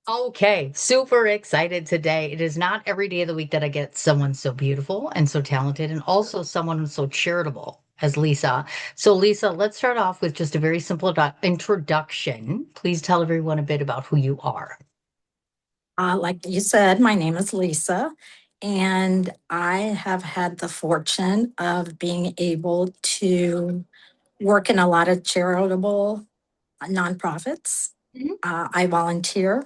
Okay, super excited today. It is not every day of the week that I get someone so beautiful and so talented, and also someone so charitable as Lisa. So, Lisa, let's start off with just a very simple introduction. Please tell everyone a bit about who you are. Like you said, my name is Lisa, and I have had the fortune of being able to work in a lot of charitable nonprofits. Mhm. I volunteer,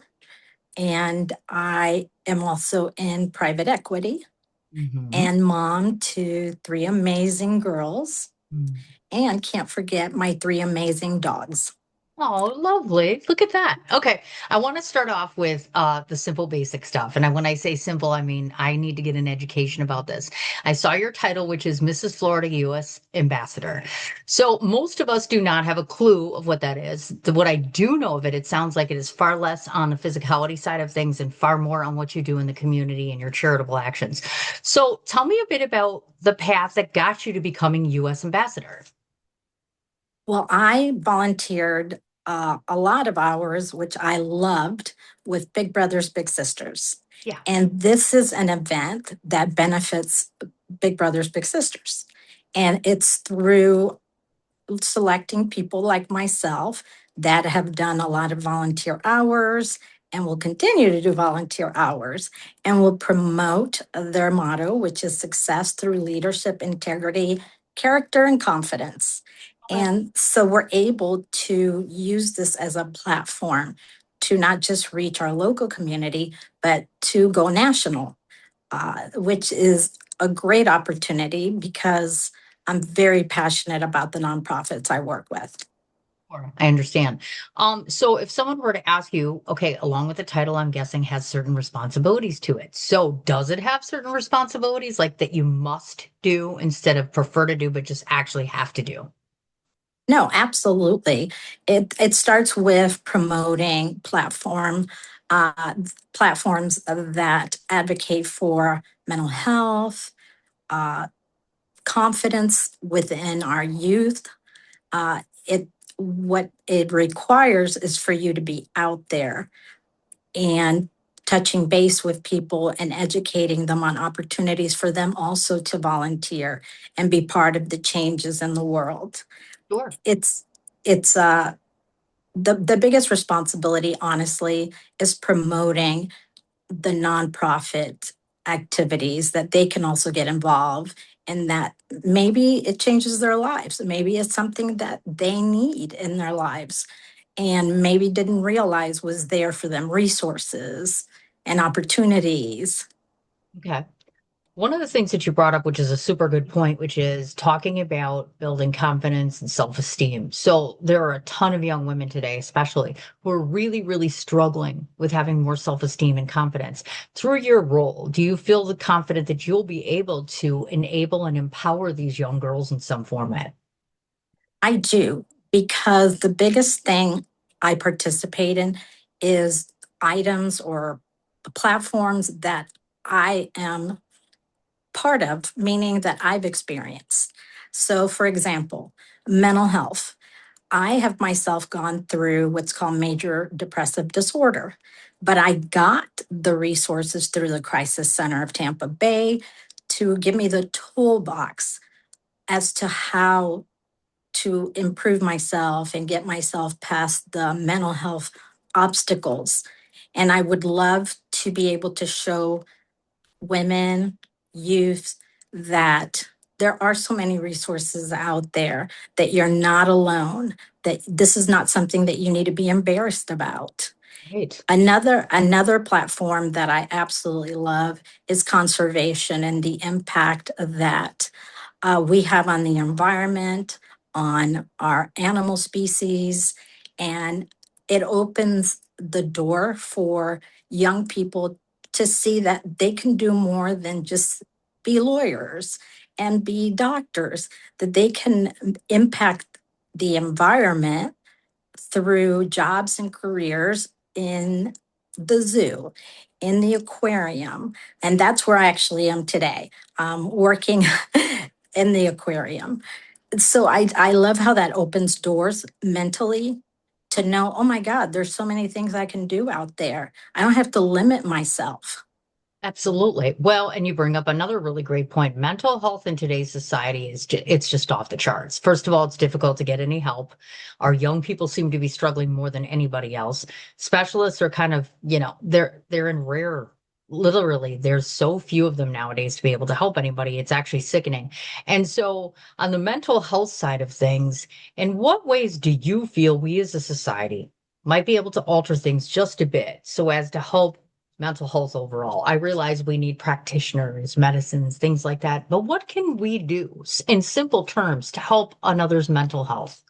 and I am also in private equity Mhm. and mom to three amazing girls, and can't forget my three amazing dogs. Oh, lovely. Look at that. Okay. I want to start off with the simple basic stuff. And when I say simple, I mean I need to get an education about this. I saw your title, which is Mrs. Florida U.S. Ambassador. So most of us do not have a clue of what that is. What I do know of it, it sounds like it is far less on the physicality side of things and far more on what you do in the community and your charitable actions. So tell me a bit about the path that got you to becoming U.S. Ambassador. Well, I volunteered a lot of hours, which I loved, with Big Brothers Big Sisters. Yeah. And this is an event that benefits Big Brothers Big Sisters. And it's through selecting people like myself that have done a lot of volunteer hours and will continue to do volunteer hours and will promote their motto, which is success through leadership, integrity, character, and confidence. And so we're able to use this as a platform to not just reach our local community, but to go national, which is a great opportunity because I'm very passionate about the nonprofits I work with. Sure, I understand. So if someone were to ask you, okay, along with the title, I'm guessing has certain responsibilities to it. So does it have certain responsibilities like that you must do instead of prefer to do, but just actually have to do? No, absolutely. It starts with promoting uh, platforms that advocate for mental health, uh, confidence within our youth. It what it requires is for you to be out there and touching base with people and educating them on opportunities for them also to volunteer and be part of the changes in the world. Sure. It's it's the biggest responsibility, honestly, is promoting the nonprofit activities that they can also get involved in, that maybe it changes their lives. Maybe it's something that they need in their lives and maybe didn't realize was there for them, resources and opportunities. Okay. One of the things that you brought up, which is a super good point, which is talking about building confidence and self-esteem. So there are a ton of young women today, especially, who are really, really struggling with having more self-esteem and confidence. Through your role, do you feel the confident that you'll be able to enable and empower these young girls in some format? I do, because the biggest thing I participate in is items or platforms that I am part of, meaning that I've experienced. So, for example, mental health. I have myself gone through what's called major depressive disorder, but I got the resources through the Crisis Center of Tampa Bay to give me the toolbox as to how to improve myself and get myself past the mental health obstacles. And I would love to be able to show women, youth, that there are so many resources out there, that you're not alone, that this is not something that you need to be embarrassed about. Right. Another platform that I absolutely love is conservation and the impact that we have on the environment, on our animal species, and it opens the door for young people to see that they can do more than just be lawyers and be doctors, that they can impact the environment through jobs and careers in the zoo, in the aquarium. And that's where I actually am today, working in the aquarium. So I love how that opens doors mentally to know, oh my God, there's so many things I can do out there. I don't have to limit myself. Absolutely. Well, and you bring up another really great point. Mental health in today's society it's just off the charts. First of all, it's difficult to get any help. Our young people seem to be struggling more than anybody else. Specialists are kind of, they're in rare, literally, there's so few of them nowadays to be able to help anybody. It's actually sickening. And so, on the mental health side of things, in what ways do you feel we as a society might be able to alter things just a bit so as to help mental health overall? I realize we need practitioners, medicines, things like that, but what can we do in simple terms to help another's mental health?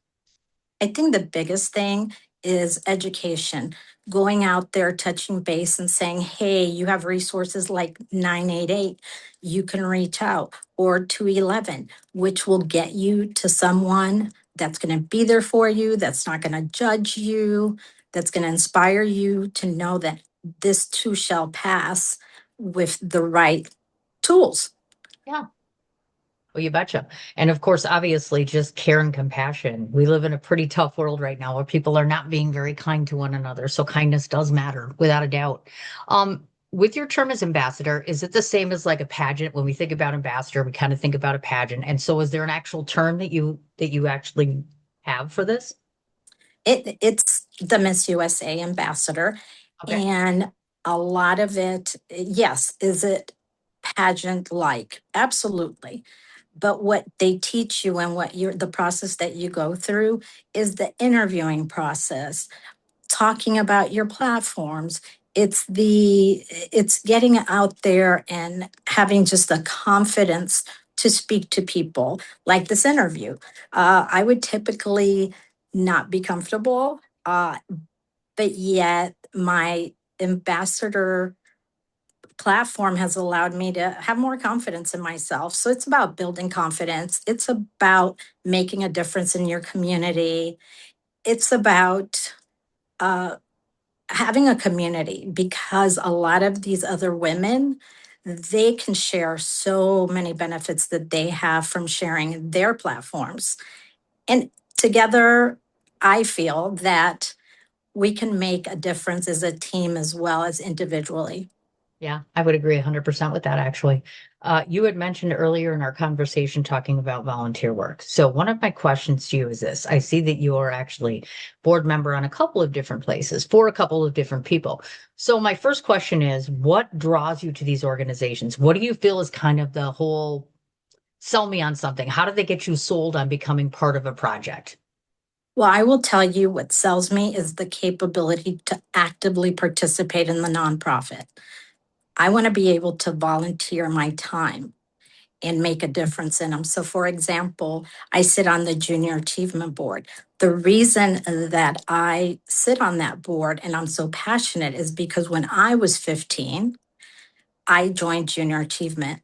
I think the biggest thing is education, going out there, touching base, and saying, hey, you have resources like 988, you can reach out, or 211, which will get you to someone that's going to be there for you, that's not going to judge you, that's going to inspire you to know that this too shall pass with the right tools. Yeah. Well, you betcha. And of course, obviously, just care and compassion. We live in a pretty tough world right now where people are not being very kind to one another. So kindness does matter without a doubt. With your term as ambassador, is it the same as like a pageant? When we think about ambassador, we kind of think about a pageant. And so is there an actual term that you actually have for this? It's the Miss USA ambassador. Okay. And a lot of it, yes, is it pageant like? Absolutely. But what they teach you and what you're the process that you go through is the interviewing process, talking about your platforms. It's getting out there and having just the confidence to speak to people like this interview. I would typically not be comfortable, but yet my ambassador platform has allowed me to have more confidence in myself. So it's about building confidence. It's about making a difference in your community. It's about uh, having a community, because a lot of these other women, they can share so many benefits that they have from sharing their platforms. And together, I feel that we can make a difference as a team as well as individually. Yeah, I would agree 100% with that, actually. You had mentioned earlier in our conversation talking about volunteer work. So, one of my questions to you is this. I see that you are actually board member on a couple of different places for a couple of different people. So, my first question is, what draws you to these organizations? What do you feel is kind of the whole sell me on something? How do they get you sold on becoming part of a project? Well, I will tell you what sells me is the capability to actively participate in the nonprofit. I want to be able to volunteer my time and make a difference in them. So, for example, I sit on the Junior Achievement Board. The reason that I sit on that board and I'm so passionate is because when I was 15, I joined Junior Achievement.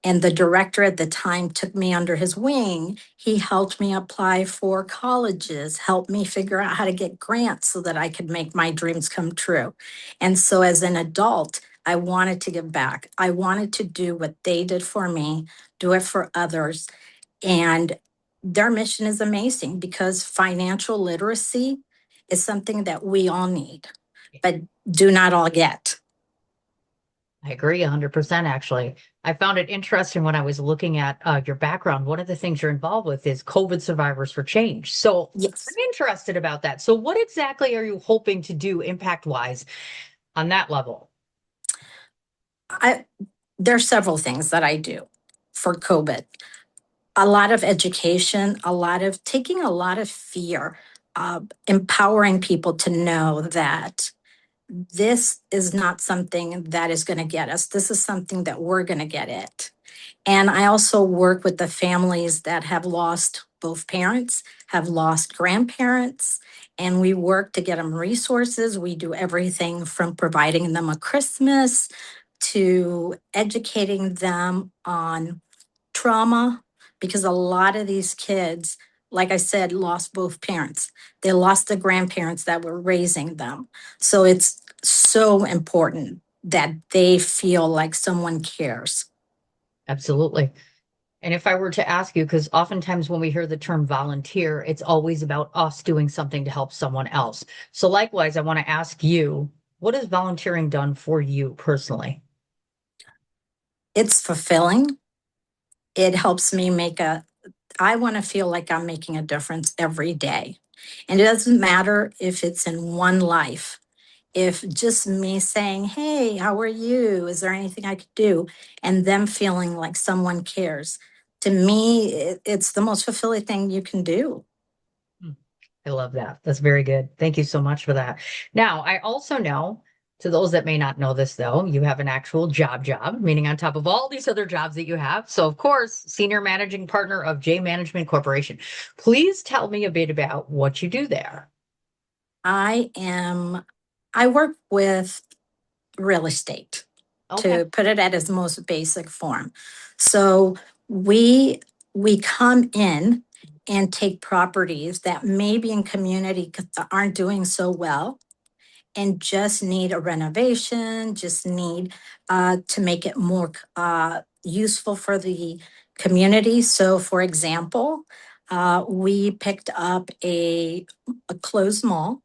And the director at the time took me under his wing. He helped me apply for colleges, helped me figure out how to get grants so that I could make my dreams come true. And so as an adult, I wanted to give back. I wanted to do what they did for me, do it for others. And their mission is amazing because financial literacy is something that we all need, but do not all get. I agree 100%, actually. I found it interesting when I was looking at your background. One of the things you're involved with is COVID Survivors for Change. So I'm Yes. interested about that. So, what exactly are you hoping to do impact wise on that level? I There's several things that I do for COVID. A lot of education, a lot of taking a lot of fear, empowering people to know that this is not something that is going to get us. This is something that we're going to get it. And I also work with the families that have lost both parents, have lost grandparents, and we work to get them resources. We do everything from providing them a Christmas to educating them on trauma, because a lot of these kids, like I said, lost both parents. They lost the grandparents that were raising them. So it's so important that they feel like someone cares. Absolutely. And if I were to ask you, because oftentimes when we hear the term volunteer, it's always about us doing something to help someone else. So likewise, I want to ask you, what has volunteering done for you personally? It's fulfilling. It helps me I want to feel like I'm making a difference every day. And it doesn't matter if it's in one life. If just me saying, hey, how are you? Is there anything I could do? And them feeling like someone cares. To me, it's the most fulfilling thing you can do. Hmm. I love that. That's very good. Thank you so much for that. Now, I also know, to those that may not know this though, you have an actual job, meaning on top of all these other jobs that you have. So, of course, senior managing partner of J Management Corporation. Please tell me a bit about what you do there. I am, I work with real estate, Okay. to put it at its most basic form. So we we come in and take properties that maybe in community aren't doing so well and just need a renovation, just need to make it more useful for the community. So, for example, we picked up a closed mall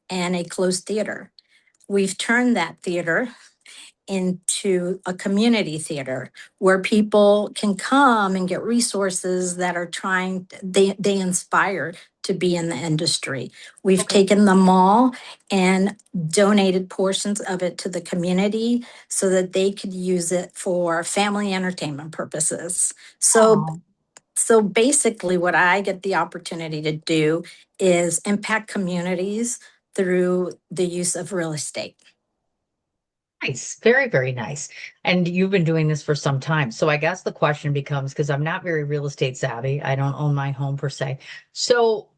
and a closed theater. We've turned that theater into a community theater where people can come and get resources that are they inspire to be in the industry. We've Okay. taken the mall and donated portions of it to the community so that they could use it for family entertainment purposes. Oh, So basically what I get the opportunity to do is impact communities through the use of real estate. nice. Very, very nice. And you've been doing this for some time. So I guess the question becomes, because I'm not very real estate savvy, I don't own my home per se. So,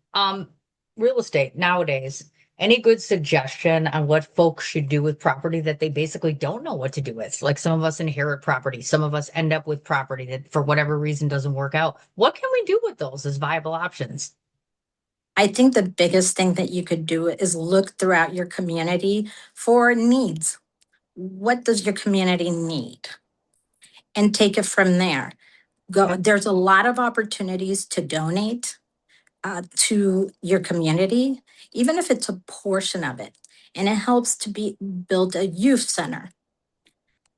real estate nowadays, any good suggestion on what folks should do with property that they basically don't know what to do with? Like some of us inherit property, some of us end up with property that for whatever reason doesn't work out. What can we do with those as viable options? I think the biggest thing that you could do is look throughout your community for needs. What does your community need? And take it from there. Okay. There's a lot of opportunities to donate to your community, even if it's a portion of it. And it helps to build a youth center.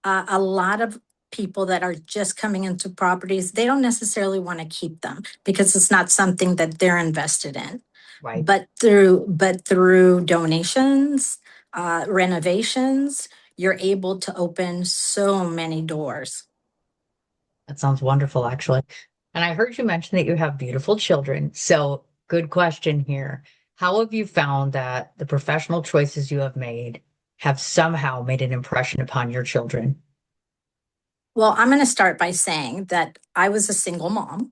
A lot of people that are just coming into properties, they don't necessarily want to keep them because it's not something that they're invested in. Right. But through donations, renovations, you're able to open so many doors. That sounds wonderful, actually. And I heard you mention that you have beautiful children. So, good question here. How have you found that the professional choices you have made have somehow made an impression upon your children? Well, I'm going to start by saying that I was a single mom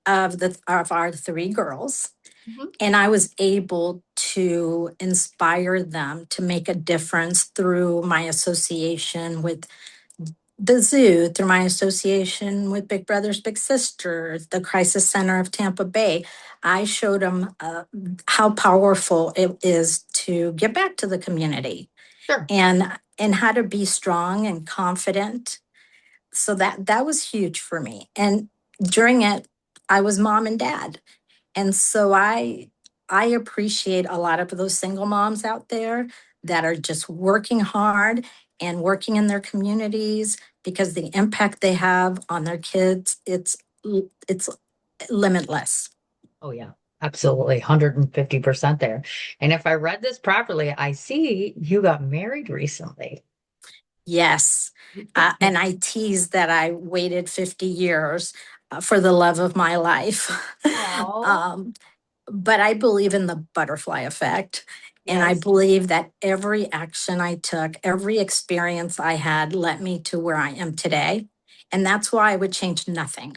of our three girls, Mhm. and I was able to inspire them to make a difference through my association with the zoo, through my association with Big Brothers Big Sisters, the Crisis Center of Tampa Bay. I showed them how powerful it is to give back to the community Sure. and how to be strong and confident. So that was huge for me. And during it, I was mom and dad. And so I appreciate a lot of those single moms out there that are just working hard and working in their communities because the impact they have on their kids, it's limitless. Oh, yeah, absolutely. 150% there. And if I read this properly, I see you got married recently. Yes. And I tease that I waited 50 years for the love of my life. Oh, um, but I believe in the butterfly effect. And I yes. believe that every action I took, every experience I had led me to where I am today. And that's why I would change nothing.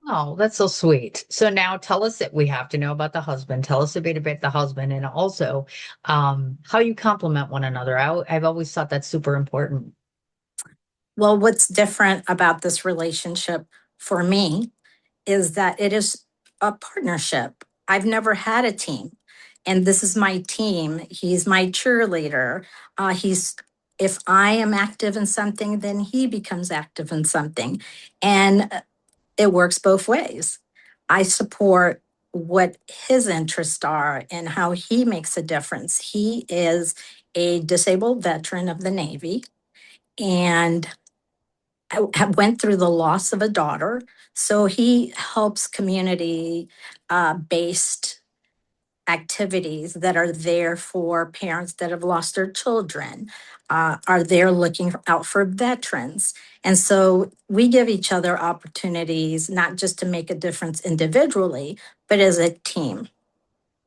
Oh, that's so sweet. So now tell us that we have to know about the husband. Tell us a bit about the husband and also how you complement one another. I've always thought that's super important. Well, what's different about this relationship for me is that it is a partnership. I've never had a team, and this is my team. He's my cheerleader. He's If I am active in something, then he becomes active in something, and it works both ways. I support what his interests are and how he makes a difference. He is a disabled veteran of the Navy and went through the loss of a daughter. So he helps community based activities that are there for parents that have lost their children, are there looking out for veterans. And so we give each other opportunities, not just to make a difference individually, but as a team.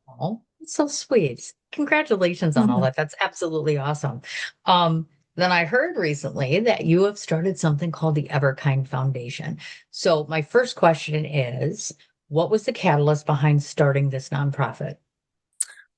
Oh, that's so sweet. Congratulations on all Mhm. that. That's absolutely awesome. Um, then I heard recently that you have started something called the Everkind Foundation. So my first question is, what was the catalyst behind starting this nonprofit?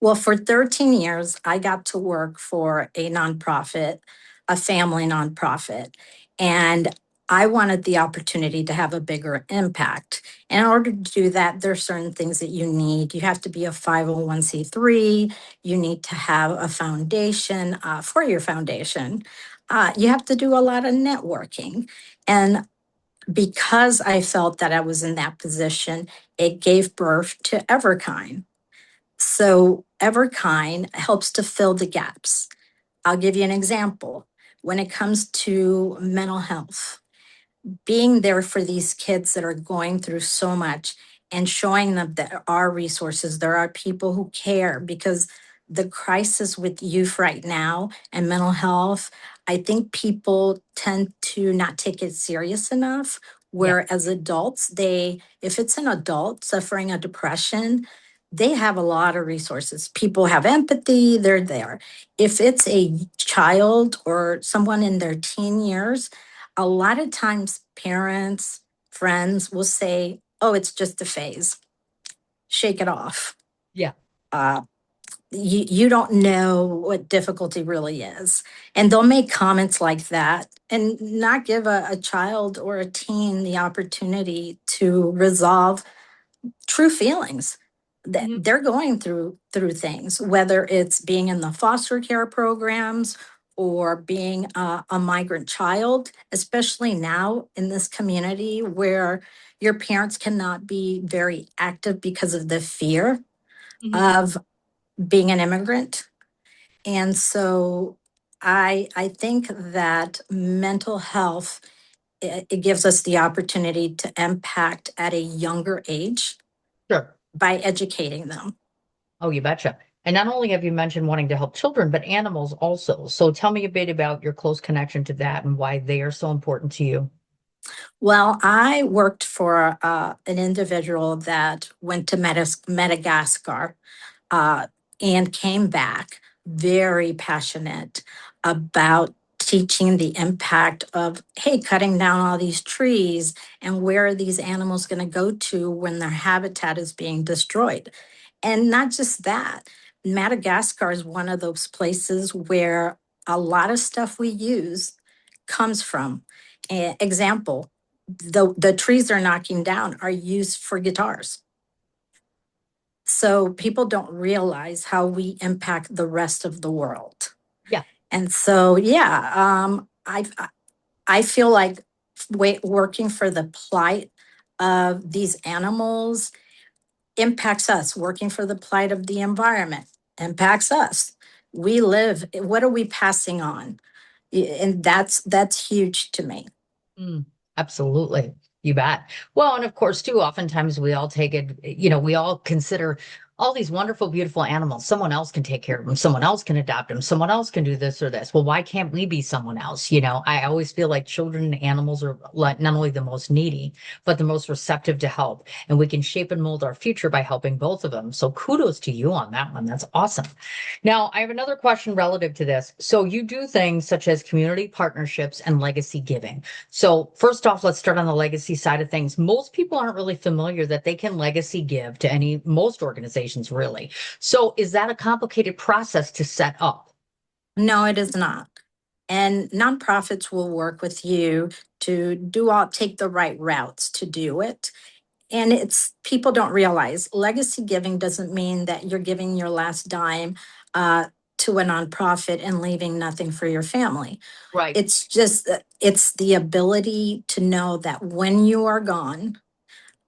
Well, for 13 years, I got to work for a nonprofit, a family nonprofit, and I wanted the opportunity to have a bigger impact. And in order to do that, there are certain things that you need. You have to be a 501c3, you need to have a foundation for your foundation. You have to do a lot of networking. And because I felt that I was in that position, it gave birth to Everkind. So Everkind helps to fill the gaps. I'll give you an example. When it comes to mental health, being there for these kids that are going through so much and showing them that there are resources, there are people who care, because the crisis with youth right now and mental health, I think people tend to not take it serious enough. Yeah. Where as adults, if it's an adult suffering a depression, they have a lot of resources. People have empathy, they're there. If it's a child or someone in their teen years, a lot of times parents, friends will say, oh, it's just a phase, shake it off. Yeah. Uh, you don't know what difficulty really is. And they'll make comments like that and not give a child or a teen the opportunity to resolve true feelings that Mhm. they're going through things, whether it's being in the foster care programs or being a migrant child, especially now in this community where your parents cannot be very active because of the fear Mhm. of being an immigrant. And so I think that mental health, it gives us the opportunity to impact at a younger age Sure. by educating them. Oh, you betcha. And not only have you mentioned wanting to help children, but animals also. So tell me a bit about your close connection to that and why they are so important to you. Well, I worked for an individual that went to Madagascar uh, and came back very passionate about teaching the impact of, hey, cutting down all these trees and where are these animals going to go to when their habitat is being destroyed. And not just that, Madagascar is one of those places where a lot of stuff we use comes from. Example, the trees they're knocking down are used for guitars. So people don't realize how we impact the rest of the world. Yeah. And so, yeah, I feel like working for the plight of these animals impacts us. Working for the plight of the environment impacts us. We live. What are we passing on? And that's huge to me. Mm, absolutely. You bet. Well, and of course, too, oftentimes we all take it, we all consider all these wonderful, beautiful animals. Someone else can take care of them. Someone else can adopt them. Someone else can do this or this. Well, why can't we be someone else? I always feel like children and animals are like not only the most needy, but the most receptive to help. And we can shape and mold our future by helping both of them. So kudos to you on that one. That's awesome. Now, I have another question relative to this. So you do things such as community partnerships and legacy giving. So first off, let's start on the legacy side of things. Most people aren't really familiar that they can legacy give to most organizations really. So is that a complicated process to set up? No, it is not. And nonprofits will work with you to take the right routes to do it. And it's people don't realize legacy giving doesn't mean that you're giving your last dime. Uh, to a nonprofit and leaving nothing for your family. Right. It's just, it's the ability to know that when you are gone,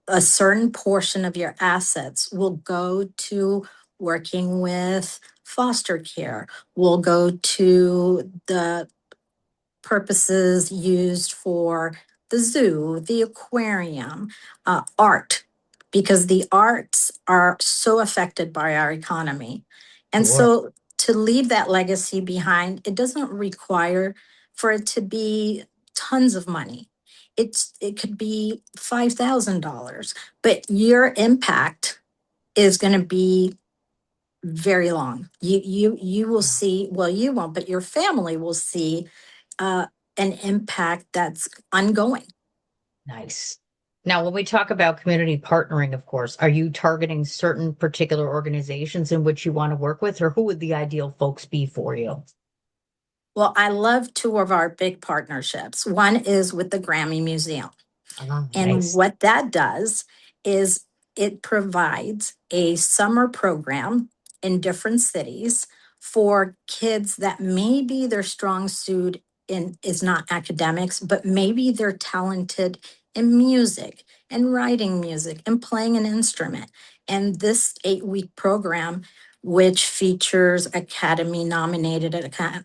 a certain portion of your assets will go to working with foster care, will go to the purposes used for the zoo, the aquarium, art, because the arts are so affected by our economy. And Sure. so to leave that legacy behind, it doesn't require for it to be tons of money. It could be $5,000, but your impact is going to be very long. You will Yeah. see, well, you won't, but your family will see uh, an impact that's ongoing. Nice. Now, when we talk about community partnering, of course, are you targeting certain particular organizations in which you want to work with, or who would the ideal folks be for you? Well, I love two of our big partnerships. One is with the Grammy Museum. And Nice. what that does is it provides a summer program in different cities for kids that maybe their strong suit in is not academics, but maybe they're talented in music and writing music and playing an instrument. And this 8-week program, which features Academy nominated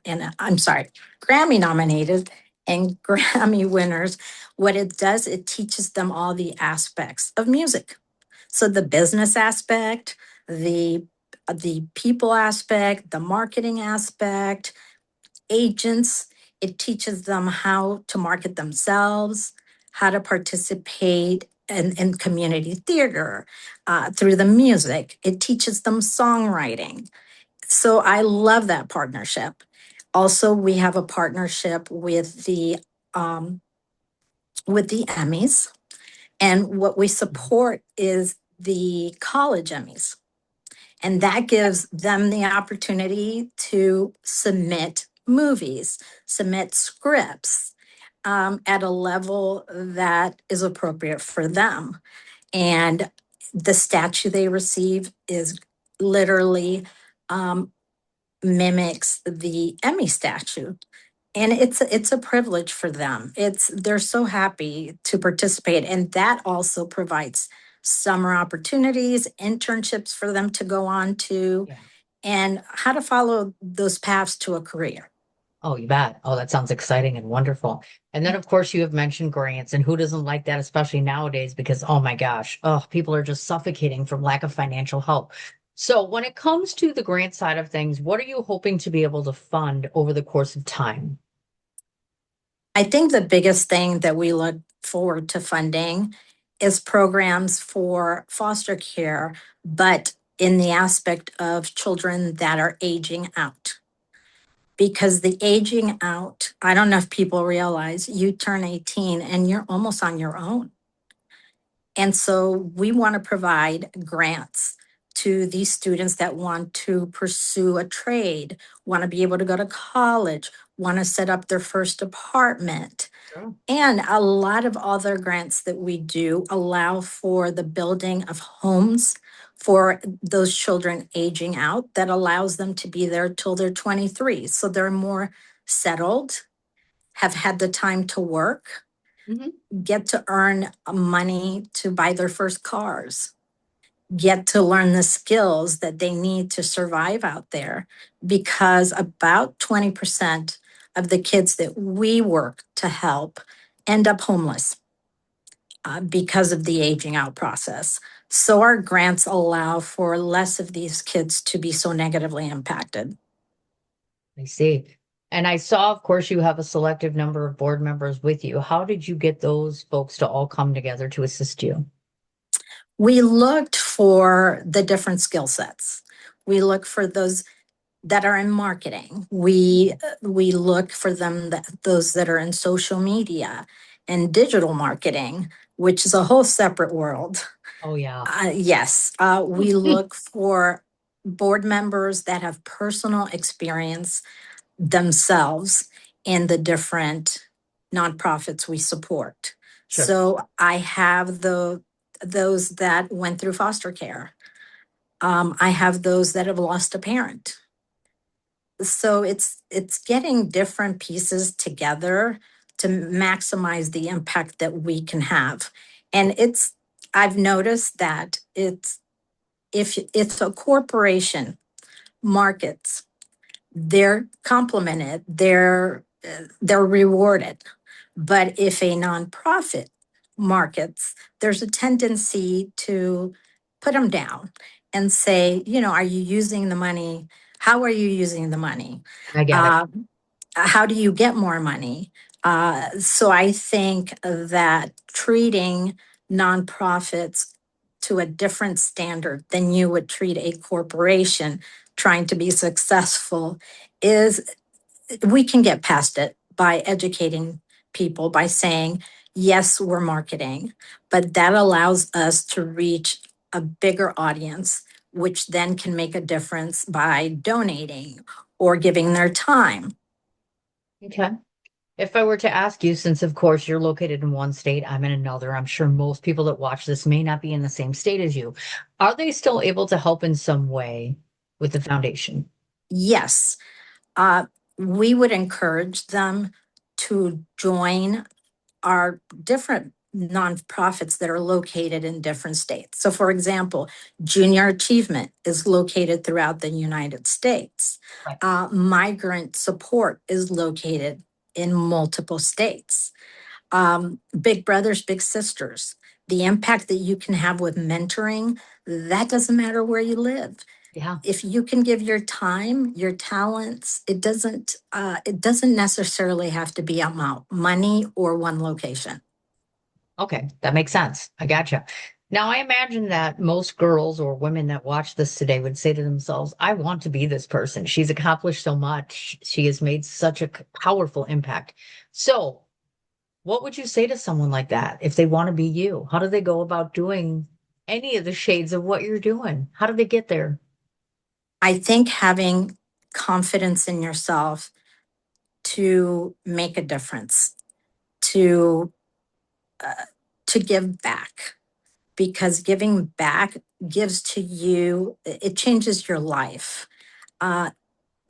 and I'm sorry, Grammy nominated and Grammy winners, what it does, it teaches them all the aspects of music. So the business aspect, the the people aspect, the marketing aspect, agents, it teaches them how to market themselves, how to participate in community theater through the music. It teaches them songwriting. So I love that partnership. Also, we have a partnership um, with the Emmys. And what we support is the college Emmys. And that gives them the opportunity to submit movies, submit scripts at a level that is appropriate for them. And the statue they receive is literally um, mimics the Emmy statue, and it's a privilege for them. It's they're so happy to participate, and that also provides summer opportunities, internships for them to go on to, Yeah. and how to follow those paths to a career. Oh, you bet. Oh, that sounds exciting and wonderful. And then, of course, you have mentioned grants, and who doesn't like that, especially nowadays, because oh my gosh, oh, people are just suffocating from lack of financial help. So, when it comes to the grant side of things, what are you hoping to be able to fund over the course of time? I think the biggest thing that we look forward to funding is programs for foster care, but in the aspect of children that are aging out. Because the aging out, I don't know if people realize you turn 18 and you're almost on your own. And so we want to provide grants to these students that want to pursue a trade, want to be able to go to college, want to set up their first apartment. Sure. And a lot of other grants that we do allow for the building of homes for those children aging out that allows them to be there till they're 23. So they're more settled, have had the time to work, Mhm. get to earn money to buy their first cars, get to learn the skills that they need to survive out there. Because about 20% of the kids that we work to help end up homeless because of the aging out process. So our grants allow for less of these kids to be so negatively impacted. I see. And I saw, of course, you have a selective number of board members with you. How did you get those folks to all come together to assist you? We looked for the different skill sets. We look for those that are in marketing. We look for those that are in social media and digital marketing, which is a whole separate world. Oh, yeah. Yes, we look for board members that have personal experience themselves in the different nonprofits we support. Sure. So I have those that went through foster care. I have those that have lost a parent. So it's getting different pieces together to maximize the impact that we can have. And I've noticed that if a corporation markets, they're complimented, they're rewarded. But if a nonprofit markets, there's a tendency to put them down and say, are you using the money? How are you using the money? I get it. Uh, how do you get more money? So I think that treating nonprofits to a different standard than you would treat a corporation trying to be successful is, we can get past it by educating people, by saying, yes, we're marketing, but that allows us to reach a bigger audience, which then can make a difference by donating or giving their time. Okay. If I were to ask you, since of course you're located in one state, I'm in another, I'm sure most people that watch this may not be in the same state as you. Are they still able to help in some way with the foundation? Yes, uh, we would encourage them to join are different nonprofits that are located in different states. So, for example, Junior Achievement is located throughout the United States. Right. Migrant Support is located in multiple states. Big Brothers, Big Sisters, the impact that you can have with mentoring, that doesn't matter where you live. Yeah. If you can give your time, your talents, it doesn't necessarily have to be about money or one location. Okay, that makes sense. I gotcha. Now, I imagine that most girls or women that watch this today would say to themselves, I want to be this person. She's accomplished so much. She has made such a powerful impact. So, what would you say to someone like that if they want to be you? How do they go about doing any of the shades of what you're doing? How do they get there? I think having confidence in yourself to make a difference, to uh, to give back, because giving back gives to you, it changes your life. Uh,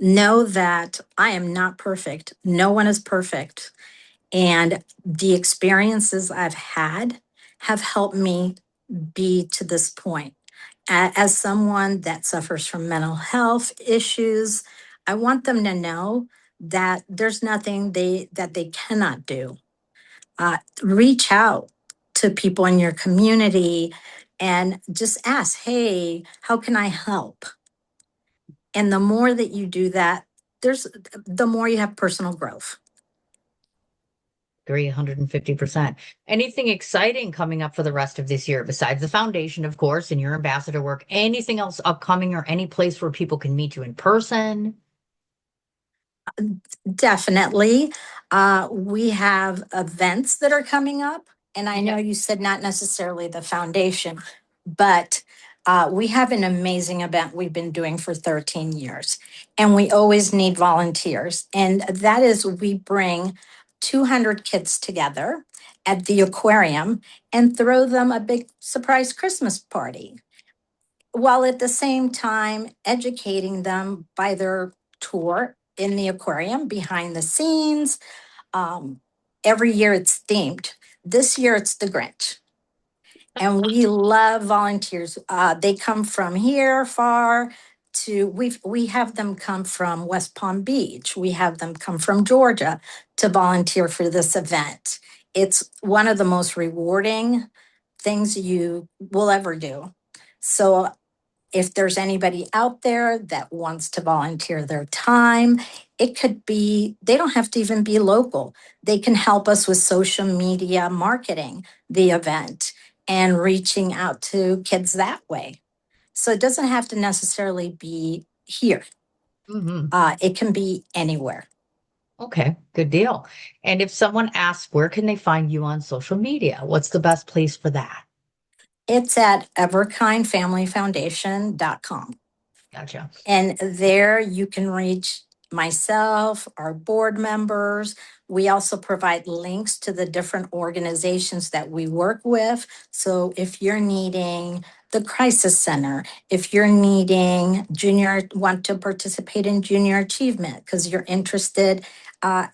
know that I am not perfect. No one is perfect. And the experiences I've had have helped me be to this point. As someone that suffers from mental health issues, I want them to know that there's nothing they cannot do. Reach out to people in your community and just ask, hey, how can I help? And the more that you do that, there's the more you have personal growth. Agree 150%. Anything exciting coming up for the rest of this year besides the foundation, of course, and your ambassador work? Anything else upcoming or any place where people can meet you in person? Definitely. We have events that are coming up. And I know Okay. you said not necessarily the foundation, but we have an amazing event we've been doing for 13 years. And we always need volunteers. And that is, we bring 200 kids together at the aquarium and throw them a big surprise Christmas party, while at the same time educating them by their tour in the aquarium behind the scenes. Um, every year it's themed. This year it's the Grinch. And we love volunteers. They come from here far to we have them come from West Palm Beach. We have them come from Georgia to volunteer for this event. It's one of the most rewarding things you will ever do. So if there's anybody out there that wants to volunteer their time, it could be, they don't have to even be local. They can help us with social media marketing the event and reaching out to kids that way. So it doesn't have to necessarily be here. Hmm. It can be anywhere. Okay, good deal. And if someone asks, where can they find you on social media? What's the best place for that? It's at everkindfamilyfoundation.com. Gotcha. And there you can reach myself, our board members. We also provide links to the different organizations that we work with. So if you're needing the crisis center, if you're needing want to participate in junior achievement because you're interested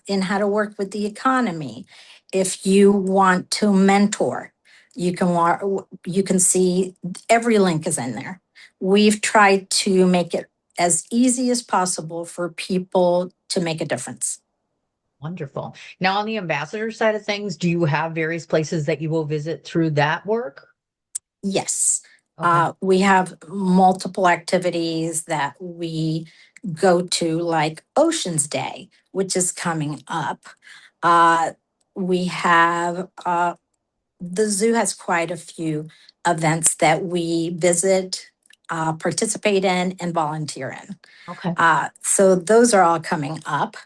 in how to work with the economy, if you want to mentor, you can see every link is in there. We've tried to make it as easy as possible for people to make a difference. Wonderful. Now, on the ambassador side of things, do you have various places that you will visit through that work? Yes. Okay. We have multiple activities that we go to, like Oceans Day, which is coming up. Uh, we have the zoo has quite a few events that we visit, participate in, and volunteer in. Okay. So those are all coming up.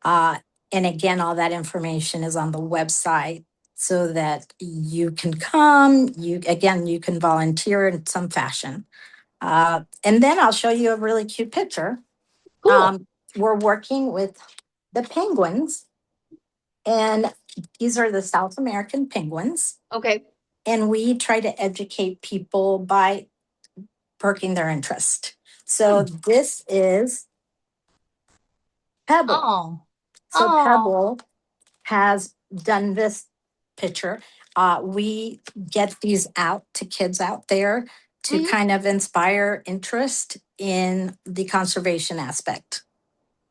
Uh, and again, all that information is on the website so that you can come, you can volunteer in some fashion. And then I'll show you a really cute picture. Cool. We're working with the penguins, and these are the South American penguins. Okay. And we try to educate people by perking their interest. So Hmm. this is Pebble. Oh. So Oh. Pebble has done this picture. We get these out to kids out there to Mhm. kind of inspire interest in the conservation aspect.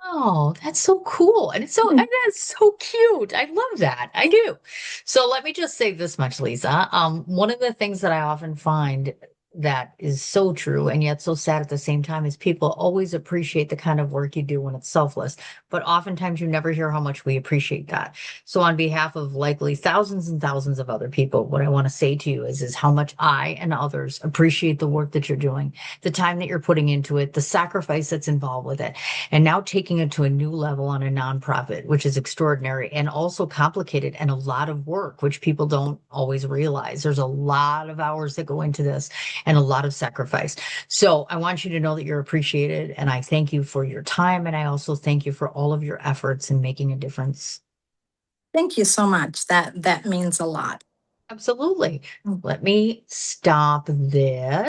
Oh, that's so cool. And that's so cute. I love that. I do. So let me just say this much, Lisa. One of the things that I often find that is so true and yet so sad at the same time is people always appreciate the kind of work you do when it's selfless, but oftentimes you never hear how much we appreciate that. So on behalf of likely thousands and thousands of other people, what I want to say to you is how much I and others appreciate the work that you're doing, the time that you're putting into it, the sacrifice that's involved with it, and now taking it to a new level on a nonprofit, which is extraordinary and also complicated and a lot of work, which people don't always realize. There's a lot of hours that go into this and a lot of sacrifice. So I want you to know that you're appreciated. And I thank you for your time. And I also thank you for all of your efforts in making a difference. Thank you so much. That means a lot. Absolutely. Let me stop this.